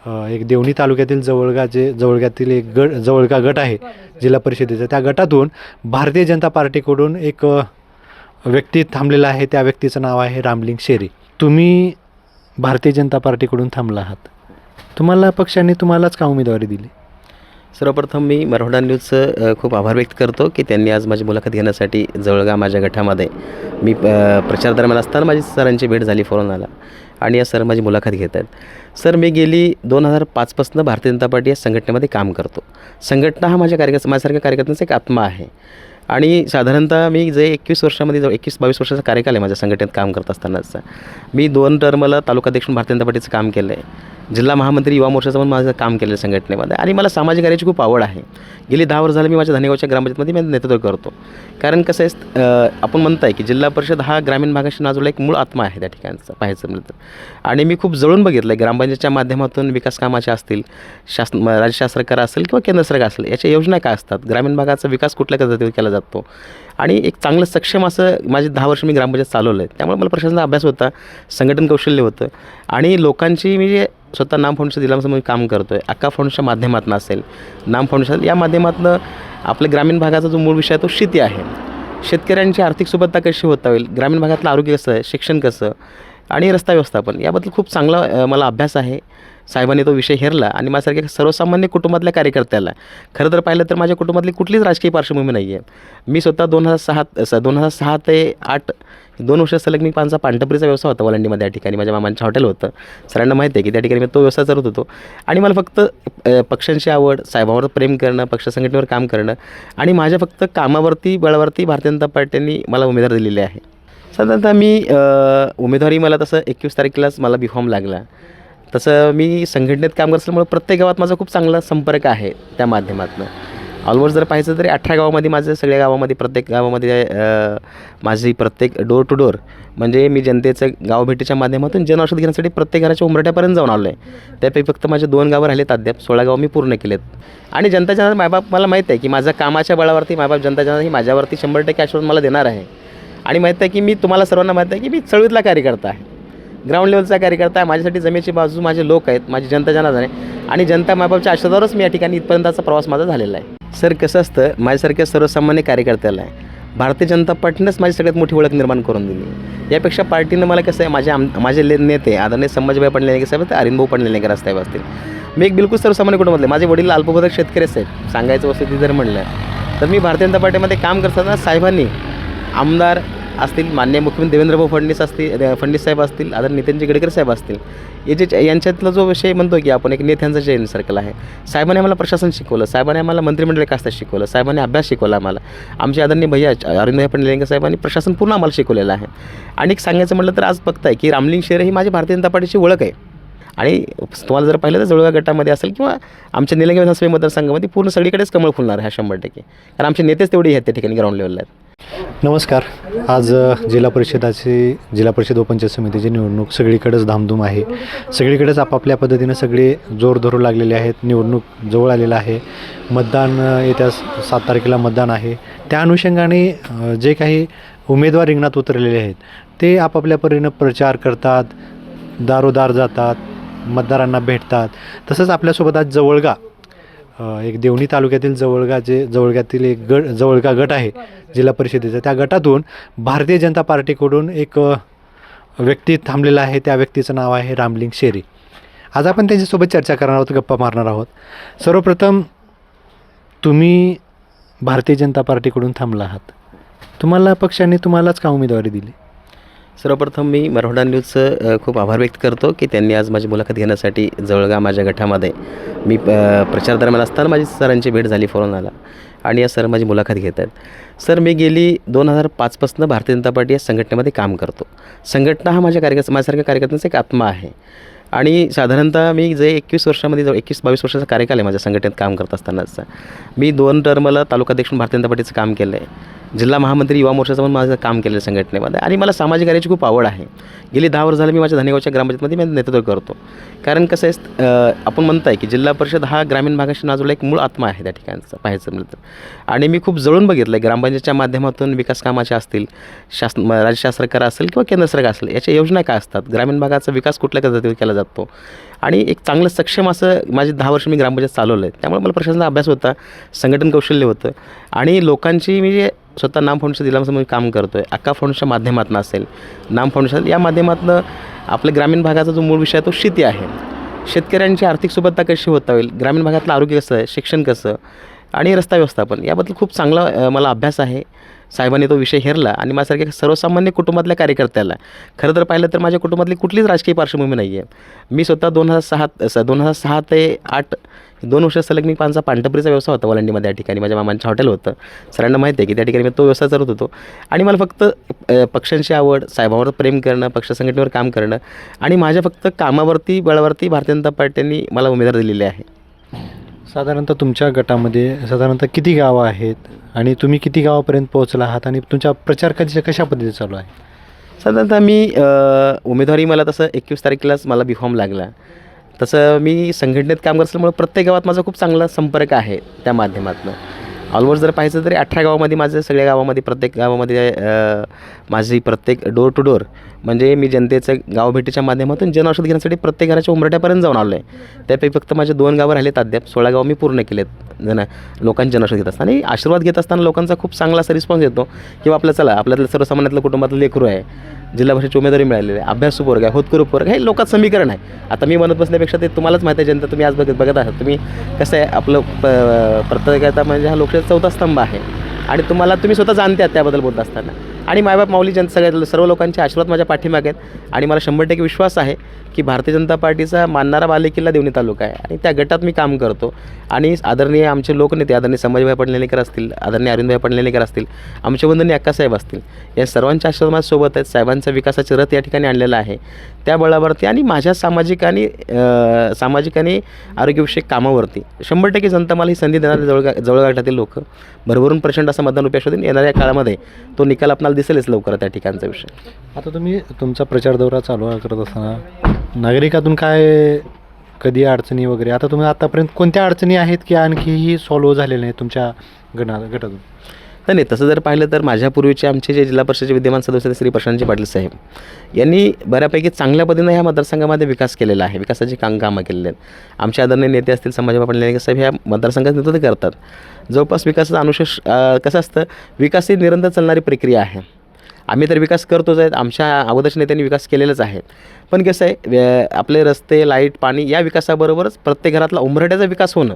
एक देवणी तालुक्यातील जवळगातील एक जवळगा गट आहे जिल्हा परिषदेचा. त्या गटातून भारतीय जनता पार्टीकडून एक व्यक्ती थांबलेला आहे. त्या व्यक्तीचं नाव आहे रामलिंग शेरी. तुम्ही भारतीय जनता पार्टीकडून थांबला आहात. तुम्हाला पक्षाने तुम्हालाच का उमेदवारी दिली? सर्वप्रथम मी मराठा न्यूजचं खूप आभार व्यक्त करतो की त्यांनी आज माझी मुलाखत घेण्यासाठी जवळगा माझ्या गटामध्ये मी प्रचार दरम्यान असताना माझी सरांची भेट झाली, फोन आला आणि या सर माझी मुलाखत घेत आहेत. सर, मी गेली 2005पासून भारतीय जनता पार्टी या संघटनेमध्ये काम करतो. संघटना हा माझ्यासारख्या कार्यकर्त्यांचा एक आत्मा आहे आणि साधारणतः मी जे 21 वर्षामध्ये 21-22 वर्षाचा कार्यकाल आहे माझ्या संघटनेत काम करत असतानाचा. मी 2 टर्मला तालुकाध्यक्ष म्हणून भारतीय जनता पार्टीचं काम केलं आहे. जिल्हा महामंत्री युवा मोर्चाचं पण माझं काम केलं संघटनेमध्ये आणि मला सामाजिक कार्याची खूप आवड आहे. गेली 10 वर्ष झालं मी माझ्या धनेगावच्या ग्रामपंचायतमध्ये मी नेतृत्व करतो. कारण कसं आहे, आपण म्हणत आहे की जिल्हा परिषद हा ग्रामीण भागाशी नाजूला एक मूळ आत्मा आहे त्या ठिकाणचा पाहायचं म्हटलं तर. आणि मी खूप जवळून बघितलं आहे ग्रामपंचायतच्या माध्यमातून विकास कामाचे असतील, राज्य सरकार असेल किंवा केंद्र सरकार असेल, याच्या योजना काय असतात, ग्रामीण भागाचा विकास कुठल्या पद्धतीने केला जातो आणि एक चांगलं सक्षम असं माझे 10 वर्ष मी ग्रामपंचायत चालवलं आहे. त्यामुळे मला प्रशासनाचा अभ्यास होता, संघटन कौशल्य होतं आणि लोकांची मी जे स्वतः नाम फाउंडेशन जिल्ह्यामध्ये काम करतो आहे, अक्का फाउंडेशनच्या माध्यमातून असेल, नाम फाउंडेशन या माध्यमातून आपल्या ग्रामीण भागाचा जो मूळ विषय आहे तो शेती आहे. शेतकऱ्यांची आर्थिक सुबत्ता कशी होता होईल, ग्रामीण भागातलं आरोग्य कसं आहे, शिक्षण कसं आणि रस्ता व्यवस्थापन याबद्दल खूप चांगला मला अभ्यास आहे. साहेबांनी तो विषय हेरला आणि माझ्यासारख्या सर्वसामान्य कुटुंबातल्या कार्यकर्त्याला, खरं तर पाहिलं तर माझ्या कुटुंबातली कुठलीच राजकीय पार्श्वभूमी नाही आहे. मी स्वतः 2006 ते 2008 2 वर्ष सलग मी पानटपरीचा व्यवसाय होता वलंडीमध्ये. या ठिकाणी माझ्या मामांचं हॉटेल होतं. सरांना माहिती आहे की त्या ठिकाणी मी तो व्यवसाय करत होतो आणि मला फक्त पक्षांची आवड, साहेबांवर प्रेम करणं, पक्ष संघटनेवर काम करणं आणि माझ्या फक्त कामावरती बळावरती भारतीय जनता पार्टींनी मला उमेदवार दिलेले आहे. साधारणतः मी उमेदवारी मला तसं 21 तारखेलाच मला B.Pharm लागला. तसं मी संघटनेत काम करत असल्यामुळे प्रत्येक गावात माझा खूप चांगला संपर्क आहे त्या माध्यमातून. ऑलमोस्ट जर पाहायचं तरी 18 गावामध्ये माझं, सगळ्या गावामध्ये प्रत्येक गावामध्ये माझी प्रत्येक डोर टू डोर म्हणजे मी जनतेचं गावभेटीच्या माध्यमातून जनऔषध घेण्यासाठी प्रत्येक घराच्या उंबरठ्यापर्यंत जाऊन आलो आहे. त्यापैकी फक्त माझे 2 गावं राहिलेत, अद्याप 16 गावं मी पूर्ण केलेत. आणि जनता जनार्दन मायबाप मला माहीत आहे की माझ्या कामाच्या बळावरती मायबाप जनता जनार्दन ही माझ्यावरती 100% आशीर्वाद मला देणार आहे. आणि माहीत आहे की मी तुम्हाला सर्वांना माहीत आहे की मी चळवळीतला कार्यकर्ता आहे, ग्राउंड लेवलचा कार्यकर्ता आहे. माझ्यासाठी जमेची बाजू माझे लोक आहेत, माझी जनता जनार्दन आहे आणि जनता मायबापच्या आशीर्वादावरच मी या ठिकाणी इथपर्यंतचा प्रवास माझा झालेला आहे. सर, कसं असतं, माझ्यासारख्या सर्वसामान्य कार्यकर्त्याला भारतीय जनता पार्टीनंच माझी सगळ्यात मोठी ओळख निर्माण करून दिली. यापेक्षा पार्टीनं मला कसं आहे, माझे नेते आदरणीय संभाजीभाई पडणेकर साहेब तर अरिंदभाऊ पडणेकर साहेब असतील. मी एक बिलकुल सर्वसामान्य कुटुंबातले, माझे वडील अल्पभूधारक शेतकरी साहेब, सांगायचं वस्तू जर म्हणलं तर मी भारतीय जनता पार्टीमध्ये काम करताना साहेबांनी आमदार असतील, माननीय मुख्यमंत्री देवेंद्रभाऊ फडणवीस साहेब असतील, आदरणीय नितीनजी गडकरी साहेब असतील, यांच्यातला जो विषय म्हणतो की आपण एक नेत्यांचं चेन सर्कल आहे. साहेबांनी आम्हाला प्रशासन शिकवलं, साहेबांनी आम्हाला मंत्रिमंडळ कास्ता शिकवलं, साहेबांनी अभ्यास शिकवला आम्हाला. आमचे आदरणीय भैया अरिंदभाई पडणेकर साहेबांनी प्रशासन पूर्ण आम्हाला शिकवलेलं आहे. आणि सांगायचं म्हटलं तर आज बघताय की रामलिंग शेरे ही माझी भारतीय जनता पार्टीची ओळख आहे. आणि तुम्हाला जर पाहिलं तर जवळगा गटामध्ये असेल किंवा आमच्या निलंगे विधानसभा मतदारसंघामध्ये पूर्ण सगळीकडेच कमळ फुलणार आहे 100%, कारण आमचे नेतेच तेवढे आहेत त्या ठिकाणी ग्राउंड लेवलला आहेत. नमस्कार. आज जिल्हा परिषद उपपंचायत समितीची निवडणूक सगळीकडेच धामधूम आहे. सगळीकडेच आपापल्या पद्धतीनं सगळे जोर धरू लागलेले आहेत. निवडणूक जवळ आलेलं आहे. मतदान येत्या 7 तारखेला मतदान आहे. त्या अनुषंगाने जे काही उमेदवार रिंगणात उतरलेले आहेत ते आपापल्या परीनं प्रचार करतात, दारोदार जातात, मतदारांना भेटतात. तसंच आपल्यासोबत आज एक देवणी तालुक्यातील जवळगातील एक जवळगा गट आहे जिल्हा परिषदेचा. त्या गटातून भारतीय जनता पार्टीकडून एक व्यक्ती थांबलेला आहे. त्या व्यक्तीचं नाव आहे रामलिंग शेरी. आज आपण त्यांच्यासोबत चर्चा करणार आहोत, गप्पा मारणार आहोत. सर्वप्रथम, तुम्ही भारतीय जनता पार्टीकडून थांबला आहात. तुम्हाला पक्षाने तुम्हालाच का उमेदवारी दिली? सर्वप्रथम मी मराठा न्यूजचं खूप आभार व्यक्त करतो की त्यांनी आज माझी मुलाखत घेण्यासाठी जवळगा माझ्या गटामध्ये मी प्रचार दरम्यान असताना माझी सरांची भेट झाली, फोन आला आणि या सर माझी मुलाखत घेत आहेत. सर, मी गेली 2005पासून भारतीय जनता पार्टी या संघटनेमध्ये काम करतो. संघटना हा माझ्यासारख्या कार्यकर्त्यांचा एक आत्मा आहे आणि साधारणतः मी जे 21 वर्षामध्ये 21-22 वर्षाचा कार्यकाल आहे माझ्या संघटनेत काम करत असतानाचा. मी 2 टर्मला तालुकाध्यक्ष म्हणून भारतीय जनता पार्टीचं काम केलं आहे. जिल्हा महामंत्री युवा मोर्चाचं पण माझं काम केलं संघटनेमध्ये आणि मला सामाजिक कार्याची खूप आवड आहे. गेली 10 वर्ष झालं मी माझ्या धनेगावच्या ग्रामपंचायतमध्ये मी नेतृत्व करतो. कारण कसं आहे आपण म्हणत आहे की जिल्हा परिषद हा ग्रामीण भागाशी नाजूला एक मूळ आत्मा आहे त्या ठिकाणचा पाहायचं म्हटलं तर. आणि मी खूप जवळून बघितलं आहे ग्रामपंचायतच्या माध्यमातून विकास कामाचे असतील, राज्य सरकार असेल किंवा केंद्र सरकार असेल, याच्या योजना काय असतात, ग्रामीण भागाचा विकास कुठल्या पद्धतीने केला जातो आणि एक चांगलं सक्षम असं माझे 10 वर्ष मी ग्रामपंचायत चालवलं आहे. त्यामुळे मला प्रशासनाचा अभ्यास होता, संघटन कौशल्य होतं आणि लोकांची मी जे स्वतः नाम फाउंडेशन जिल्ह्यामध्ये मी काम करतो आहे, अक्का फाउंडेशनच्या माध्यमातून असेल, नाम फाउंडेशन या माध्यमातून आपल्या ग्रामीण भागाचा जो मूळ विषय आहे तो शेती आहे. शेतकऱ्यांची आर्थिक सुबत्ता कशी होता होईल, ग्रामीण भागातलं आरोग्य कसं आहे, शिक्षण कसं आणि रस्ता व्यवस्थापन याबद्दल खूप चांगला मला अभ्यास आहे. साहेबांनी तो विषय हेरला आणि माझ्यासारख्या सर्वसामान्य कुटुंबातल्या कार्यकर्त्याला, खरं तर पाहिलं तर माझ्या कुटुंबातली कुठलीच राजकीय पार्श्वभूमी नाही आहे. मी स्वतः 2006 ते 8 2 वर्ष सलग मी माझा पानटपरीचा व्यवसाय होता वलंडीमध्ये. या ठिकाणी माझ्या मामांचं हॉटेल होतं, सरांना माहिती आहे की त्या ठिकाणी मी तो व्यवसाय करत होतो. आणि मला फक्त पक्षांची आवड, साहेबांवर प्रेम करणं, पक्ष संघटनेवर काम करणं आणि माझ्या फक्त कामावरती बळावरती भारतीय जनता पार्टींनी मला उमेदवार दिलेले आहे. साधारणतः तुमच्या गटामध्ये साधारणतः किती गावं आहेत आणि तुम्ही किती गावापर्यंत पोहोचला आहात आणि तुमचा प्रचार कशा पद्धतीने चालू आहे? साधारणतः मी उमेदवारी मला तसं 21 तारखेलाच मला B.Pharm लागला. तसं मी संघटनेत काम करत असल्यामुळे प्रत्येक गावात माझा खूप चांगला संपर्क आहे त्या माध्यमातून. ऑलमोस्ट जर पाहायचं तरी 18 गावामध्ये माझं सगळ्या गावामध्ये प्रत्येक गावामध्ये माझी प्रत्येक डोर टू डोर म्हणजे मी जनतेचं गावभेटीच्या माध्यमातून जनऔषध घेण्यासाठी प्रत्येक घराच्या उंबरठ्यापर्यंत जाऊन आलो आहे. त्यापैकी फक्त माझे 2 गावं राहिलेत अद्याप. 16 गावं मी पूर्ण केलेत लोकांचे जनऔषध घेत असताना. आणि आशीर्वाद घेत असताना लोकांचा खूप चांगला असा रिस्पॉन्स येतो किंवा आपलं चला आपल्यातलं सर्वसामान्यातलं कुटुंबातलं लेकरू आहे, जिल्हा परिषदेची उमेदवारी मिळालेली आहे, अभ्यासू पोरग आहे, होतकरू पोरग हे लोकात समीकरण आहे. आता मी म्हणत बसण्यापेक्षा ते तुम्हालाच माहिती आहे, जनता तुम्ही आज बघत आहात. तुम्ही कसं आहे आपलं प्रत्येकाचा म्हणजे हा लोकशाहीचा 4था स्तंभ आहे आणि तुम्ही स्वतः जाणते आहात त्याबद्दल बोलत असताना. आणि मायबाप माऊली सगळ्या सर्व लोकांचे आशीर्वाद माझ्या पाठीमागे आहेत आणि मला 100% विश्वास आहे की भारतीय जनता पार्टीचा मानणारा बालेकिल्ला देवणी तालुका आहे आणि त्या गटात मी काम करतो. आणि आदरणीय आमचे लोकनेते आदरणीय संभाजीभाई पडलेकर असतील, आदरणीय अरविंदभाई पडलेकर असतील, आमचे वंदनीय अक्कासाहेब असतील, या सर्वांच्या आशीर्वाद माझ्यासोबत आहेत. साहेबांचा विकासाचे रथ या ठिकाणी आणलेला आहे. त्या बळावरती आणि माझ्या सामाजिक आणि आरोग्यविषयक कामावरती 100% जनता मला ही संधी देणार. जवळगाठातील लोक भरभरून प्रचंड असं मतदान रुपये शोधून येणाऱ्या काळामध्ये तो निकाल आपल्याला दिसेलच लवकर त्या ठिकाणचा विषय. आता तुम्ही तुमचा प्रचार दौरा चालू करत असताना नागरिकातून काय कधी अडचणी वगैरे, आता तुम्ही आतापर्यंत कोणत्या अडचणी आहेत की आणखीही सॉल्व्ह झालेल्या नाहीत तुमच्या गटातून? नाही, तसं जर पाहिलं तर माझ्यापूर्वीचे आमचे जे जिल्हा परिषदेचे विद्यमान सदस्य श्री प्रशांतजी पाटील साहेब यांनी बऱ्यापैकी चांगल्या पद्धतीनं ह्या मतदारसंघामध्ये विकास केलेला आहे, विकासाची कामं केलेले आहेत. आमचे आदरणीय नेते असतील संभाजीभाई पडलेकर साहेब ह्या मतदारसंघात नेतृत्व करतात. जवळपास विकासाचा अनुशेष कसं असतं, विकास ही निरंतर चालणारी प्रक्रिया आहे. आम्ही तर विकास करतोच आहेत, आमच्या अगोदरच्या नेत्यांनी विकास केलेलाच आहे. पण कसं आहे आपले रस्ते, लाईट, पाणी या विकासाबरोबरच प्रत्येक घरातला उंबरठ्याचा विकास होणं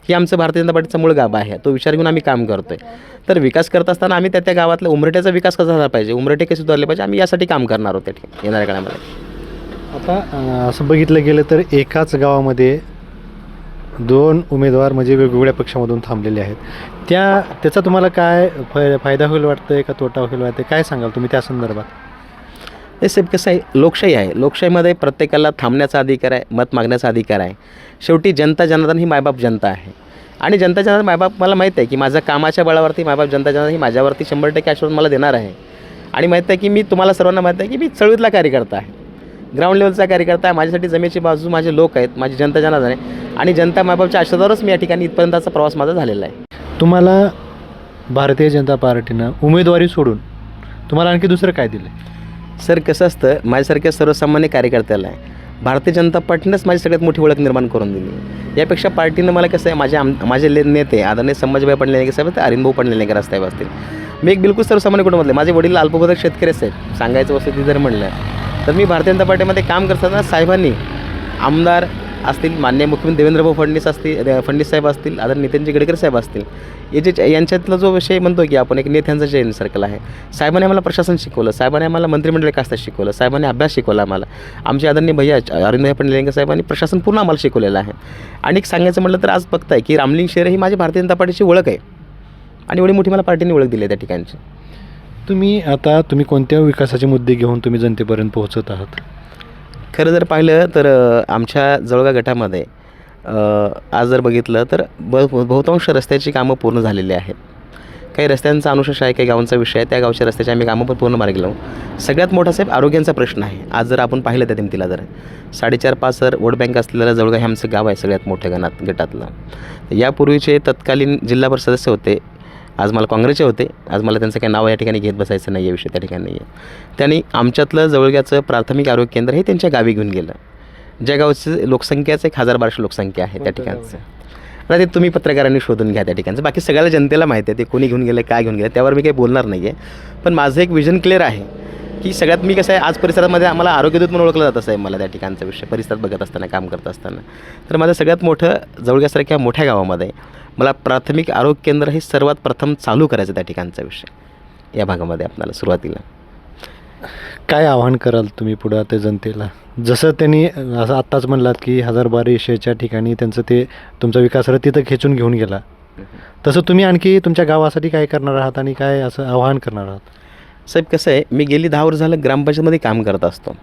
ही आमचं भारतीय जनता पार्टीचा मूळ गाभा आहे. तो विचार घेऊन आम्ही काम करतो आहे. तर विकास करत असताना आम्ही त्या गावातल्या उंबरठ्याचा विकास कसा झाला पाहिजे, उंबरठे कसे सुधारले पाहिजे, आम्ही यासाठी काम करणार आहोत त्या येणाऱ्या काळामध्ये. आता असं बघितलं गेलं तर एकाच गावामध्ये 2 उमेदवार म्हणजे वेगवेगळ्या पक्षामधून थांबलेले आहेत. त्याचा तुम्हाला काय फायदा होईल वाटतं का तोटा होईल वाटतं, काय सांगाल तुम्ही त्या संदर्भात? हे साहेब कसं आहे, लोकशाही आहे. लोकशाहीमध्ये प्रत्येकाला थांबण्याचा अधिकार आहे, मत मागण्याचा अधिकार आहे. शेवटी जनता जनार्दन ही मायबाप जनता आहे आणि जनता जनार्दन मायबाप मला माहीत आहे की माझ्या कामाच्या बळावरती मायबाप जनता जनार्दन ही माझ्यावरती 100% आशीर्वाद मला देणार आहे. आणि माहीत आहे की मी तुम्हाला सर्वांना माहीत आहे की मी चळवळीतला कार्यकर्ता आहे, ग्राउंड लेवलचा कार्यकर्ता आहे. माझ्यासाठी जमेची बाजू माझे लोक आहेत, माझी जनता जनार्दन आहे आणि जनता मायबापच्या आशीर्वादावरच मी या ठिकाणी इथपर्यंतचा प्रवास माझा झालेला आहे. तुम्हाला भारतीय जनता पार्टीनं उमेदवारी सोडून तुम्हाला आणखी दुसरं काय दिलं? सर कसं असतं, माझ्यासारख्या सर्वसामान्य कार्यकर्त्याला आहे भारतीय जनता पार्टीनंच माझी सगळ्यात मोठी ओळख निर्माण करून दिली. यापेक्षा पार्टीनं मला कसं आहे माझे नेते आदरणीय संभाजीभाई पडलेकर साहेब असतील, अरविंदभाऊ पडलेकर साहेब असतील. मी एक बिलकुल सर्वसामान्य कुटुंबातले, माझे वडील अल्पभूधारक शेतकरी साहेब, सांगायचं वस्तू ती जर म्हणलं तर मी भारतीय जनता पार्टीमध्ये काम करताना साहेबांनी आमदार असतील, माननीय मुख्यमंत्री देवेंद्रभाऊ फडणवीस साहेब असतील, आदरणीय नितीनजी गडकरी साहेब असतील, यांच्यातला जो विषय म्हणतो की आपण एक नेत्यांचं चेन सर्कल आहे. साहेबांनी आम्हाला प्रशासन शिकवलं, साहेबांनी आम्हाला मंत्रिमंडळ कास्ता शिकवलं, साहेबांनी अभ्यास शिकवला आम्हाला. आमचे आदरणीय भैया अरविंदभाई पडलेकर साहेबांनी प्रशासन पूर्ण आम्हाला शिकवलेलं आहे. आणि सांगायचं म्हटलं तर आज बघताय की रामलिंग शहर ही माझी भारतीय जनता पार्टीची ओळख आहे आणि एवढी मोठी मला पार्टीने ओळख दिली आहे त्या ठिकाणची. तुम्ही कोणत्या विकासाचे मुद्दे घेऊन तुम्ही जनतेपर्यंत पोहोचत आहात? खरं जर पाहिलं तर आमच्या जळगाव गटामध्ये आज जर बघितलं तर बहुतांश रस्त्याची कामं पूर्ण झालेली आहेत. काही रस्त्यांचा अनुशेष आहे, काही गावांचा विषय आहे, त्या गावच्या रस्त्याचे आम्ही कामं पण पूर्ण मार्गी लावू. सगळ्यात मोठा साहेब आरोग्यांचा प्रश्न आहे. आज जर आपण पाहिलं त्या किमतीला जर 4.5-5 वोट बँक असलेलं जवळगा हे आमचं गाव आहे सगळ्यात मोठ्या गटातलं. यापूर्वीचे तत्कालीन जिल्हा परिषद सदस्य होते, आज मला काँग्रेसचे होते. आज मला त्यांचं काही नाव या ठिकाणी घेत बसायचं नाही आहे, विषय त्या ठिकाणी नाही आहे. त्यांनी आमच्यातलं जवळग्याचं प्राथमिक आरोग्य केंद्र हे त्यांच्या गावी घेऊन गेलं, ज्या गावची लोकसंख्याचं 1000-1200 लोकसंख्या आहे त्या ठिकाणचं. आता ते तुम्ही पत्रकारांनी शोधून घ्या त्या ठिकाणचं. बाकी सगळ्याला जनतेला माहिती आहे ते कोणी घेऊन गेलं, काय घेऊन गेलं, त्यावर मी काही बोलणार नाही आहे. पण माझं एक विजन क्लिअर आहे की सगळ्यात मी कसं आहे, आज परिसरामध्ये आम्हाला आरोग्यदूत म्हणून ओळखलं जात असं आहे मला त्या ठिकाणचा विषय परिसरात बघत असताना, काम करत असताना. तर माझं सगळ्यात मोठं जवळग्यासारख्या मोठ्या गावामध्ये मला प्राथमिक आरोग्य केंद्र हे सर्वात प्रथम चालू करायचं त्या ठिकाणचा विषय या भागामध्ये आपल्याला सुरुवातीला. काय आव्हान कराल तुम्ही पुढं आता जनतेला? जसं त्यांनी असं आत्ताच म्हणलात की 1000-1200च्या ठिकाणी त्यांचं ते तुमचा विकास रथ तिथं खेचून घेऊन गेला, तसं तुम्ही आणखी तुमच्या गावासाठी काय करणार आहात आणि काय असं आव्हान करणार आहात? साहेब कसं आहे, मी गेली 10 वर्ष झालं ग्रामपंचायतमध्ये काम करत असतो.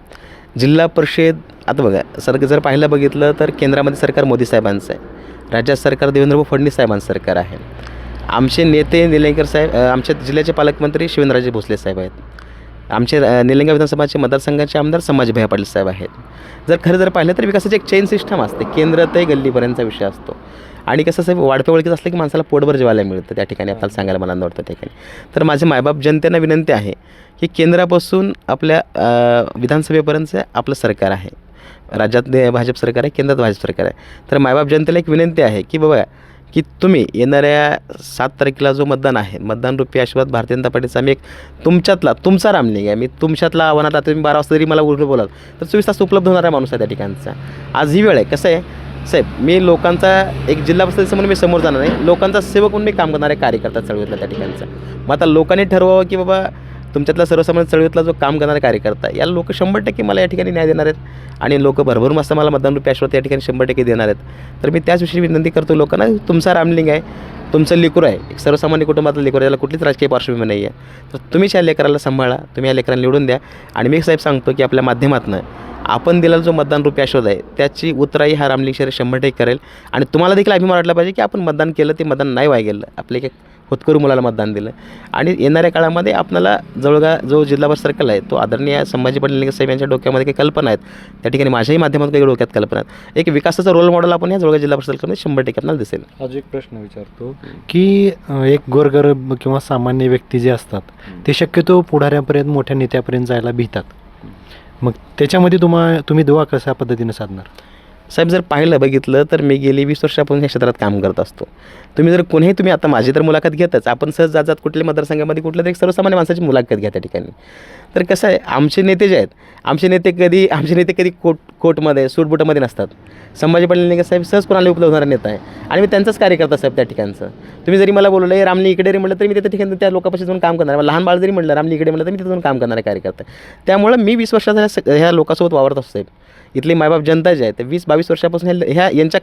जिल्हा परिषद आता बघा सर, जर पाहायला बघितलं तर केंद्रामध्ये सरकार मोदी साहेबांचं आहे, राज्यात सरकार देवेंद्र फडणवीस साहेबांचं सरकार आहे. आमचे नेते निलंगेकर साहेब, आमच्या जिल्ह्याचे पालकमंत्री शिवेंद्रराजे भोसले साहेब आहेत. आमचे निलंगा विधानसभाचे मतदारसंघाचे आमदार संभाजी भैया पाटील साहेब आहेत. जर खरं जर पाहिलं तर विकासाची एक चेन सिस्टम असते, केंद्र ते गल्लीपर्यंतचा विषय असतो. आणि कसं साहेब, वाढत्या ओळखीत असलं की माणसाला पोटभर जेवायला मिळतं त्या ठिकाणी, आपल्याला सांगायला मला आवडतं त्या ठिकाणी. तर माझे मायबाप जनतेला विनंती आहे की केंद्रापासून आपल्या विधानसभेपर्यंतचं आपलं सरकार आहे. राज्यात भाजप सरकार आहे, केंद्रात भाजप सरकार आहे. तर मायबाप जनतेला एक विनंती आहे की बाबा की तुम्ही येणाऱ्या 7 तारखेला जो मतदान आहे, मतदान रूपी आशीर्वाद भारतीय जनता पार्टीचा मी एक तुमचा रामलिंग आहे. मी तुमच्यातला आव्हानात आता तुम्ही 12 वाजता जरी मला उलटं बोलाल तर 24 तास उपलब्ध होणारा माणूस आहे त्या ठिकाणचा. आज ही वेळ आहे. कसं आहे साहेब, मी लोकांचा एक जिल्हा परिषदेचं म्हणून मी समोर जाणार नाही, लोकांचा सेवक म्हणून मी काम करणारे कार्यकर्ता चळवळीतला त्या ठिकाणचा. मग आता लोकांनी ठरवावं की बाबा तुमच्यातला सर्वसामान्य चळवळीतला जो काम करणारा कार्यकर्ता, याला लोक 100% मला या ठिकाणी न्याय देणार आहेत आणि लोक भरभरून असं मला मतदान रूपी आशीर्वाद या ठिकाणी 100% देणार आहेत. तर मी त्याच विषयी विनंती करतो लोकांना, तुमचा रामलिंग आहे, तुमचं लेकरू आहे, एक सर्वसामान्य कुटुंबातलं लेकरू, त्याला कुठलीच राजकीय पार्श्वभूमी नाही आहे. तर तुम्हीच या लेकराला सांभाळा, तुम्ही या लेकराला निवडून द्या. आणि मी साहेब सांगतो की आपल्या माध्यमातून आपण दिलेला जो मतदान रूपी आशीर्वाद आहे त्याची उतराई हा रामलिंग शहर 100% करेल. आणि तुम्हाला देखील अभिमान वाटला पाहिजे की आपण मतदान केलं, ते मतदान नाही वाया गेलं, आपले एक होतकरू मुलाला मतदान दिलं. आणि येणाऱ्या काळामध्ये आपल्याला जवळगा जो जिल्हा परिषद सर्कल आहे तो आदरणीय संभाजी पाटील निलंगेकर साहेब यांच्या डोक्यामध्ये काही कल्पना आहेत, त्या ठिकाणी माझ्याही माध्यमातून काही डोक्यात कल्पना आहेत. एक विकासाचा रोल मॉडेल आपण या जवळगा जिल्हा परिषद सर्कलमध्ये 100% आपल्याला दिसेल. अजून एक प्रश्न विचारतो की एक गोरगरीब किंवा सामान्य व्यक्ती जे असतात ते शक्यतो पुढाऱ्यापर्यंत, मोठ्या नेत्यापर्यंत जायला भीतात. मग त्याच्यामध्ये तुम्ही दुवा कशा पद्धतीने साधणार? साहेब जर पाहिलं बघितलं तर मी गेली 20 वर्षापासून या क्षेत्रात काम करत असतो. तुम्ही आता माझी तर मुलाखत घेतच, आपण सहज जात कुठल्या मतदारसंघामध्ये कुठल्या तरी सर्वसामान्य माणसाची मुलाखत घ्या त्या ठिकाणी. तर कसं आहे, आमचे नेते जे आहेत, आमचे नेते कधी कोर्टमध्ये सूटबुटामध्ये नसतात. संभाजी पाटील निलंगेकर साहेब सहज कोणाला उपलब्ध होणारा नेता आहे आणि मी त्यांचाच कार्यकर्ता साहेब त्या ठिकाणचं. तुम्ही जरी मला बोललं रामली इकडे रे म्हटलं तरी मी त्या ठिकाणी त्या लोकांपाशी जाऊन काम करणार. लहान बाळ जरी म्हटलं रामली इकडे म्हटलं तर मी तिथून काम करणारा कार्यकर्ता. त्यामुळं मी 20 वर्षाचा ह्या लोकांसोबत वावरत असतो साहेब. इथली मायबाप जनता जी आहे ते 20-22 वर्षापासून यांच्या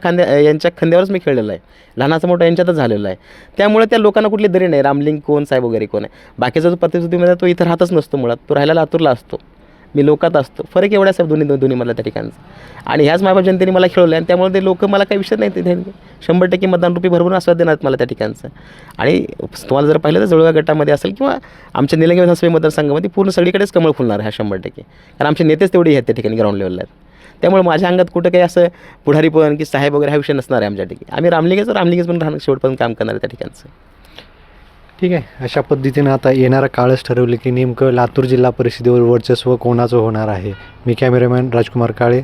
खांद्यावरच मी खेळलेलो आहे, लहानाचा मोठा यांच्यातच झालेला आहे. त्यामुळे त्या लोकांना कुठली दरी नाही, रामलिंग कोण साहेब वगैरे कोण आहे. बाकीचा जो प्रतिनिधीमध्ये तो इथं राहतच नसतो, मुळात तो राहायला लातूरला असतो, मी लोकात असतो. फरक एवढा साहेब दोन्ही मला त्या ठिकाणचा. आणि ह्याच मायबाप जनतेने मला खेळवलं आणि त्यामुळे ते लोक मला काही विषय नाही, ते 100% मतदान रूपी भरभरून आस्वाद देणार मला त्या ठिकाणचं. आणि तुम्हाला जर पाहिलं तर जवळगा गटामध्ये असेल किंवा आमच्या निलंगा विधानसभा मतदारसंघामध्ये पूर्ण सगळीकडेच कमळ फुलणार आहे 100%. कारण आमचे नेतेच तेवढे आहेत त्या ठिकाणी ग्राउंड लेवलला आहेत. त्यामुळे माझ्या अंगात कुठं काही असं पुढारीपण की साहेब वगैरे हा विषय नसणार आहे आमच्या ठिकाणी. आम्ही रामलिंगच पण राहणं शेवटपर्यंत काम करणार आहे त्या ठिकाणचं. ठीक आहे, अशा पद्धतीनं आता येणारा काळच ठरवले की नेमकं लातूर जिल्हा परिषदेवर वर्चस्व कोणाचं होणार आहे. मी कॅमेरामॅन राजकुमार काळे,